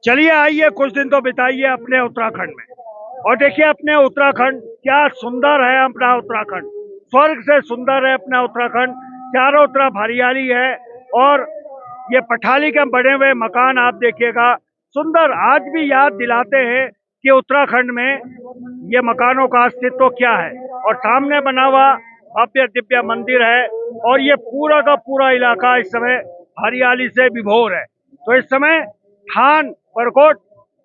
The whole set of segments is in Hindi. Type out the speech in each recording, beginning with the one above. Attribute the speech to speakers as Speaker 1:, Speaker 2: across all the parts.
Speaker 1: चलिए आइए कुछ दिन तो बिताइए अपने उत्तराखंड में और देखिए अपने उत्तराखंड क्या सुंदर है। अपना उत्तराखंड स्वर्ग से सुंदर है। अपना उत्तराखंड चारों तरफ हरियाली है और ये पठाली के बने हुए मकान आप देखिएगा सुंदर आज भी याद दिलाते हैं कि उत्तराखंड में ये मकानों का अस्तित्व क्या है। और सामने बना हुआ भव्य दिव्य मंदिर है और ये पूरा का पूरा इलाका इस समय हरियाली से विभोर है। तो इस समय थान बरकोट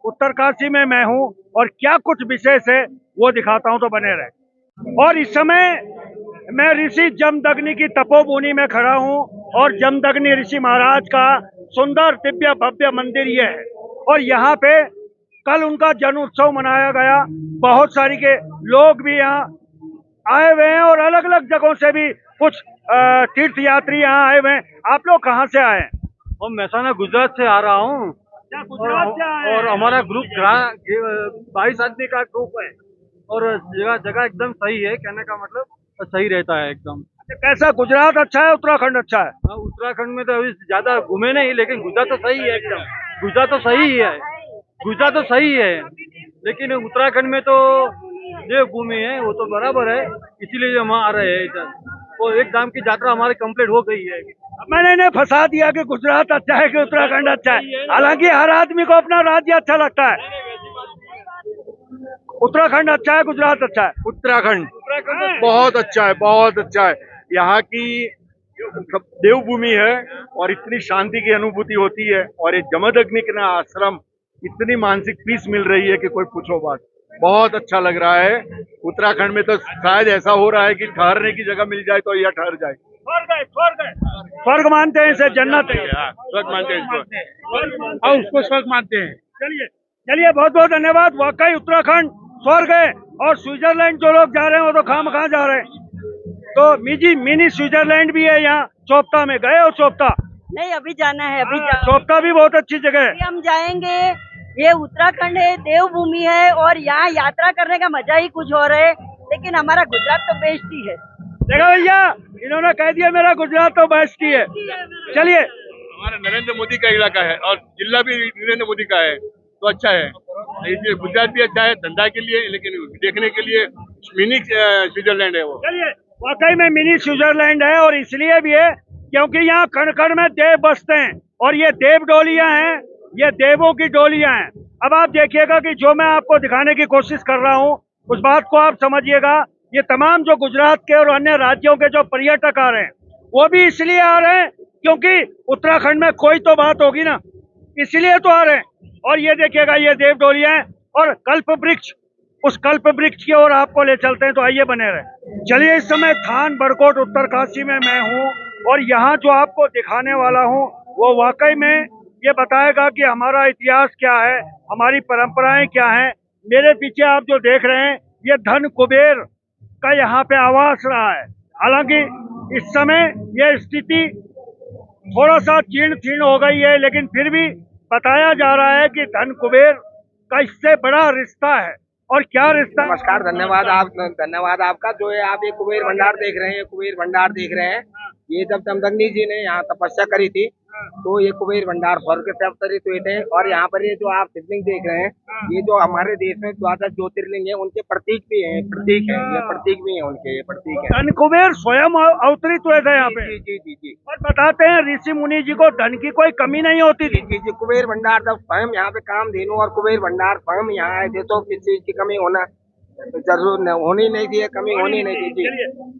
Speaker 1: उत्तरकाशी में मैं हूँ और क्या कुछ विशेष है वो दिखाता हूँ, तो बने रहे। और इस समय मैं ऋषि जमदग्नि की तपोभूमि में खड़ा हूँ और जमदग्नि ऋषि महाराज का सुंदर दिव्य भव्य मंदिर ये है। और यहाँ पे कल उनका जन्म उत्सव मनाया गया। बहुत सारी के लोग भी यहाँ आए हुए हैं और अलग अलग जगहों से भी कुछ तीर्थ यात्री यहाँ आए हुए हैं। आप लोग कहाँ से आए हैं?
Speaker 2: और मैं गुजरात से आ रहा हूँ।
Speaker 1: गुजरात से आए
Speaker 2: और
Speaker 1: हैं?
Speaker 2: हमारा ग्रुप 22 आदमी का ग्रुप है और जगह जगह एकदम सही है। कहने का मतलब सही रहता है एकदम।
Speaker 1: कैसा गुजरात अच्छा है उत्तराखंड अच्छा है?
Speaker 2: हाँ, उत्तराखंड में तो अभी ज्यादा घूमे नहीं, लेकिन गुजरात तो सही है एकदम। गुजरात तो सही है, गुजरात तो सही है, लेकिन उत्तराखंड में तो देवभूमि है, वो तो बराबर है, इसीलिए हम आ रहे हैं इधर। तो एक धाम की यात्रा हमारी कंप्लीट हो गई है।
Speaker 1: मैंने इन्हें फंसा दिया कि गुजरात अच्छा है कि उत्तराखंड अच्छा है, हालांकि हर आदमी को अपना राज्य अच्छा लगता है। उत्तराखंड अच्छा है गुजरात अच्छा है?
Speaker 3: उत्तराखंड बहुत अच्छा है, बहुत अच्छा है। यहाँ की देवभूमि है और इतनी शांति की अनुभूति होती है और ये जमदग्नि का आश्रम इतनी मानसिक पीस मिल रही है कि कोई पूछो बात। बहुत अच्छा लग रहा है। उत्तराखंड में तो शायद ऐसा हो रहा है कि ठहरने की जगह मिल जाए तो यह ठहर जाए।
Speaker 1: स्वर्ग मानते हैं इसे, जन्नत है।
Speaker 3: स्वर्ग मानते हैं,
Speaker 1: और उसको स्वर्ग मानते हैं। चलिए चलिए, बहुत बहुत धन्यवाद। वाकई उत्तराखंड स्वर्ग है। और स्विट्जरलैंड जो लोग जा रहे हैं वो तो खामखा जा रहे हैं। तो मिनी स्विट्जरलैंड भी है यहाँ चोपता में। गए हो चोपता?
Speaker 4: नहीं, अभी जाना है, अभी जाना।
Speaker 1: चोपता भी बहुत अच्छी जगह है।
Speaker 4: अभी हम जाएंगे। ये उत्तराखंड है, देवभूमि है और यहाँ यात्रा करने का मजा ही कुछ और है। लेकिन हमारा गुजरात तो बेस्ट ही है।
Speaker 1: देखो भैया, इन्होंने कह दिया मेरा गुजरात तो बेस्ट ही है। चलिए,
Speaker 3: हमारा नरेंद्र मोदी का इलाका है और जिला भी नरेंद्र मोदी का है, तो अच्छा है। इसलिए गुजरात भी अच्छा है धंधा के लिए, लेकिन देखने के लिए मिनी स्विट्जरलैंड है वो।
Speaker 1: चलिए, वाकई में मिनी स्विट्जरलैंड है और इसलिए भी है क्योंकि यहाँ कण कण में देव बसते हैं और ये देव डोलियां हैं, ये देवों की डोलियां हैं। अब आप देखिएगा कि जो मैं आपको दिखाने की कोशिश कर रहा हूँ उस बात को आप समझिएगा। ये तमाम जो गुजरात के और अन्य राज्यों के जो पर्यटक आ रहे हैं वो भी इसलिए आ रहे हैं क्योंकि उत्तराखंड में कोई तो बात होगी ना, इसलिए तो आ रहे हैं। और ये देखिएगा, ये देव डोलियां हैं और कल्प वृक्ष, उस कल्प वृक्ष की ओर आपको ले चलते हैं, तो आइए बने रहे। चलिए, इस समय थान बरकोट उत्तरकाशी में मैं हूँ और यहाँ जो आपको दिखाने वाला हूँ वो वाकई में ये बताएगा कि हमारा इतिहास क्या है, हमारी परंपराएं क्या हैं। मेरे पीछे आप जो देख रहे हैं ये धन कुबेर का यहाँ पे आवास रहा है। हालांकि इस समय ये स्थिति थोड़ा सा जीर्ण शीर्ण हो गई है, लेकिन फिर भी बताया जा रहा है कि धन कुबेर का इससे बड़ा रिश्ता है। और क्या रिश्ता?
Speaker 5: नमस्कार, धन्यवाद आपका। जो है आप ये कुबेर भंडार देख रहे हैं, कुबेर भंडार देख रहे हैं। ये जब जमदग्नि जी ने यहाँ तपस्या करी थी तो ये कुबेर भंडार स्वर्ग से अवतरित हुए थे। और यहाँ पर ये जो आप शिवलिंग देख रहे हैं, ये जो हमारे देश में 12 ज्योतिर्लिंग है उनके प्रतीक भी है, प्रतीक है, ये प्रतीक भी है उनके, ये प्रतीक है।
Speaker 1: धन कुबेर स्वयं अवतरित हुए थे यहाँ पे।
Speaker 5: जी जी जी जी।
Speaker 1: और बताते हैं ऋषि मुनि जी को धन की कोई कमी नहीं होती थी।
Speaker 5: जी जी, कुबेर भंडार जब स्वयं यहाँ पे कामधेनु और कुबेर भंडार स्वयं यहाँ आए थे तो किसी चीज की कमी होना जरूर होनी नहीं थी, कमी होनी नहीं थी।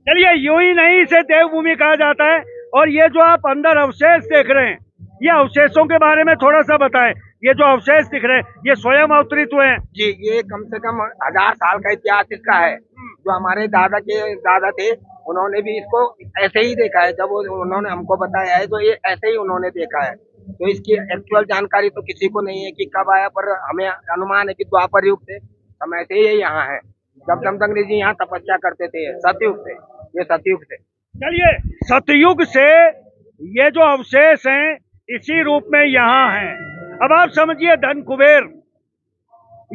Speaker 1: चलिए, यूं ही नहीं इसे देवभूमि कहा जाता है। और ये जो आप अंदर अवशेष देख रहे हैं, ये अवशेषों के बारे में थोड़ा सा बताएं। ये जो अवशेष दिख रहे हैं ये स्वयं अवतरित हुए हैं?
Speaker 5: जी, ये कम से कम 1000 साल का इतिहास इसका है। जो हमारे दादा के दादा थे उन्होंने भी इसको ऐसे ही देखा है। जब उन्होंने हमको बताया है तो ये ऐसे ही उन्होंने देखा है। तो इसकी एक्चुअल जानकारी तो किसी को नहीं है कि कब आया, पर हमें अनुमान है कि द्वापर युग से समय से ये यहाँ है। जब जमदग्नि जी यहाँ तपस्या करते थे सतयुग से, ये सतयुग से।
Speaker 1: चलिए, सतयुग से ये जो अवशेष हैं इसी रूप में यहाँ हैं। अब आप समझिए, धन कुबेर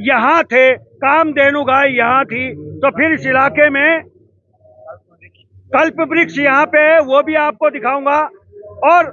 Speaker 1: यहाँ थे, कामधेनु गाय यहाँ थी, तो फिर इस इलाके में कल्प वृक्ष यहाँ पे है, वो भी आपको दिखाऊंगा। और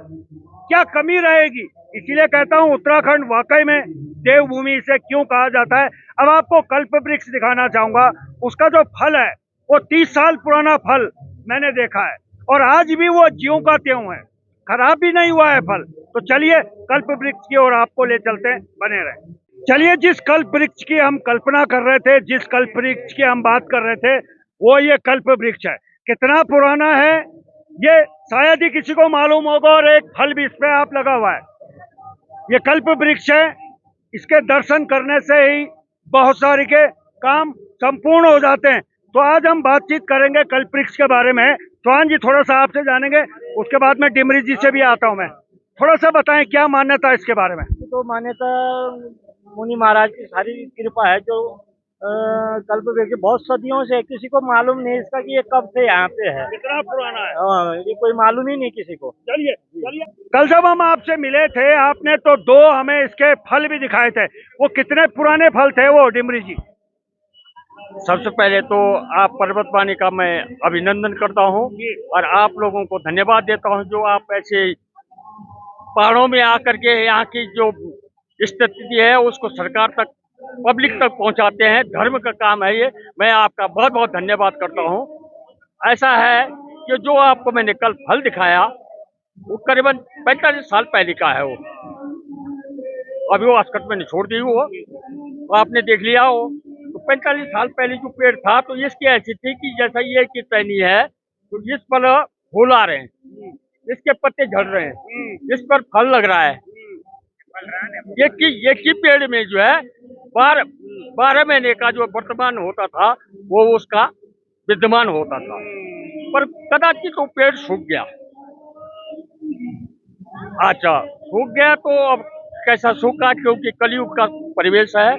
Speaker 1: क्या कमी रहेगी, इसीलिए कहता हूँ उत्तराखंड वाकई में देवभूमि इसे क्यों कहा जाता है। अब आपको कल्प वृक्ष दिखाना चाहूंगा। उसका जो फल है वो 30 साल पुराना फल मैंने देखा है और आज भी वो ज्यों का त्यों है, खराब भी नहीं हुआ है फल। तो चलिए कल्प वृक्ष की ओर आपको ले चलते हैं, बने रहे। चलिए, जिस कल्प वृक्ष की हम कल्पना कर रहे थे, जिस कल्प वृक्ष की हम बात कर रहे थे, वो ये कल्प वृक्ष है। कितना पुराना है ये शायद ही किसी को मालूम होगा और एक फल भी इस पे आप लगा हुआ है। ये कल्प वृक्ष है, इसके दर्शन करने से ही बहुत सारे के काम संपूर्ण हो जाते हैं। तो आज हम बातचीत करेंगे कल्प वृक्ष के बारे में। चौहान जी, थोड़ा सा आपसे जानेंगे, उसके बाद में डिमरी जी से भी आता हूं मैं। थोड़ा सा बताएं क्या मान्यता है इसके बारे में।
Speaker 2: तो मान्यता मुनि महाराज की सारी कृपा है जो कल्प वृक्ष बहुत सदियों से, किसी को मालूम नहीं इसका कि ये कब से यहाँ पे है,
Speaker 1: कितना पुराना है।
Speaker 2: ये कोई मालूम ही नहीं किसी को।
Speaker 1: चलिए चलिए, कल जब हम आपसे मिले थे आपने तो 2 हमें इसके फल भी दिखाए थे। वो कितने पुराने फल थे वो, डिमरी जी?
Speaker 6: सबसे पहले तो आप पर्वतवाणी का मैं अभिनंदन करता हूं और आप लोगों को धन्यवाद देता हूं जो आप ऐसे पहाड़ों में आकर के यहाँ की जो स्थिति है उसको सरकार तक, पब्लिक तक पहुंचाते हैं। धर्म का काम है ये। मैं आपका बहुत बहुत धन्यवाद करता हूं। ऐसा है कि जो आपको मैंने कल फल दिखाया वो करीबन 45 साल पहले का है। वो अभी वो अस्कट मैंने छोड़ दी, वो आपने देख लिया हो। तो 45 साल पहले जो पेड़ था तो इसकी ऐसी थी कि जैसा ये की टहनी है तो इस पर फूल आ रहे हैं, इसके पत्ते झड़ रहे हैं, इस पर फल लग रहा है। एक ही पेड़ में जो है 12 महीने का जो वर्तमान होता था वो उसका विद्यमान होता था, पर कदाचित तो पेड़ सूख गया। अच्छा, सूख गया तो अब कैसा सूखा, क्योंकि कलयुग का परिवेश है।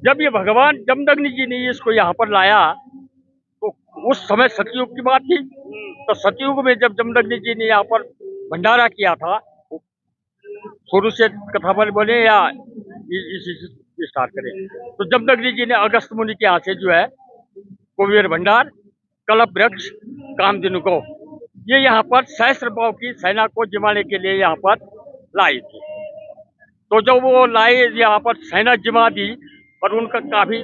Speaker 6: जब ये भगवान जमदग्नि जी ने इसको यहाँ पर लाया तो उस समय सतयुग की बात थी। तो सतयुग में जब जमदग्नि जी ने यहाँ पर भंडारा किया था, शुरू से कथा बोले या इसी से स्टार्ट करें, तो जमदग्नि जी ने अगस्त मुनि के यहाँ से जो है कुबेर भंडार, कल्प वृक्ष, कामधेनु को ये यहाँ पर सहस्त्रपाव की सेना को जिमाने के लिए यहाँ पर लाई थी। तो जब वो लाए यहाँ पर सेना जिमा दी और उनका काफी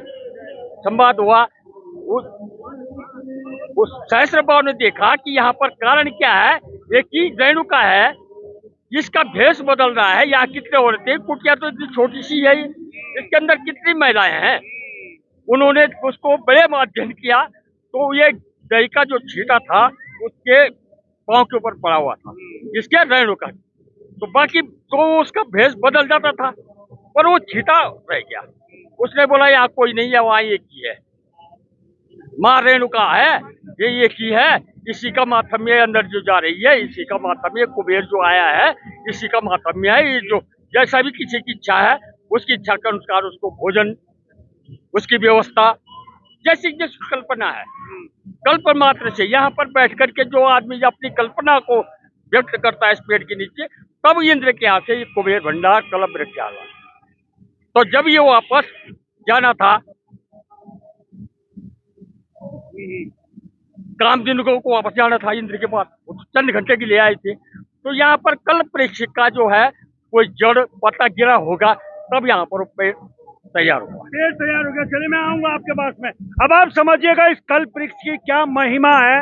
Speaker 6: संवाद हुआ। उस सहस्त्रपाव ने देखा कि यहाँ पर कारण क्या है, एक ही रेणुका है, इसका भेष बदल रहा है। यहाँ कितने औरतें, कुटिया तो इतनी छोटी सी है, इसके अंदर कितनी महिलाएं हैं। उन्होंने उसको बड़े में अध्ययन किया तो ये दही का जो छींटा था उसके पांव के ऊपर पड़ा हुआ था, इसके रेणुका। तो बाकी तो उसका भेष बदल जाता था, पर वो छींटा रह गया। उसने बोला यहाँ कोई नहीं है, वहाँ एक ही है, माँ रेणुका है, ये एक ही है, इसी का माथम्य अंदर जो जा रही है, इसी का माथम्य कुबेर जो आया है, इसी का माथम्य है। ये जो जैसा भी किसी की इच्छा है उसकी इच्छा के अनुसार उसको भोजन, उसकी व्यवस्था, जैसी जिसकी कल्पना है, कल्प मात्र से यहाँ पर बैठ करके जो आदमी अपनी कल्पना को व्यक्त करता है इस पेड़ के नीचे, तब इंद्र के यहाँ से कुबेर भंडार कल्प वृक्ष आया। तो जब ये वापस जाना था कामधेनु को वापस जाना था इंद्र के पास, चंद घंटे के लिए आए थे। तो यहाँ पर कल्प वृक्ष का जो है कोई जड़ पत्ता गिरा होगा तब यहाँ पर पेड़ तैयार हुआ।
Speaker 1: पेड़ तैयार हो गया। चलिए मैं आऊंगा आपके पास में। अब आप समझिएगा इस कल्प वृक्ष की क्या महिमा है।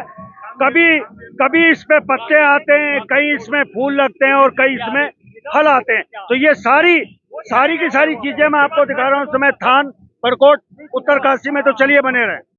Speaker 1: कभी इस पे पत्ते आते हैं, कहीं इसमें फूल लगते हैं और कहीं इसमें फल आते हैं। तो ये सारी की सारी चीजें मैं आपको दिखा रहा हूँ। समय थान परकोट उत्तरकाशी में। तो चलिए बने रहे।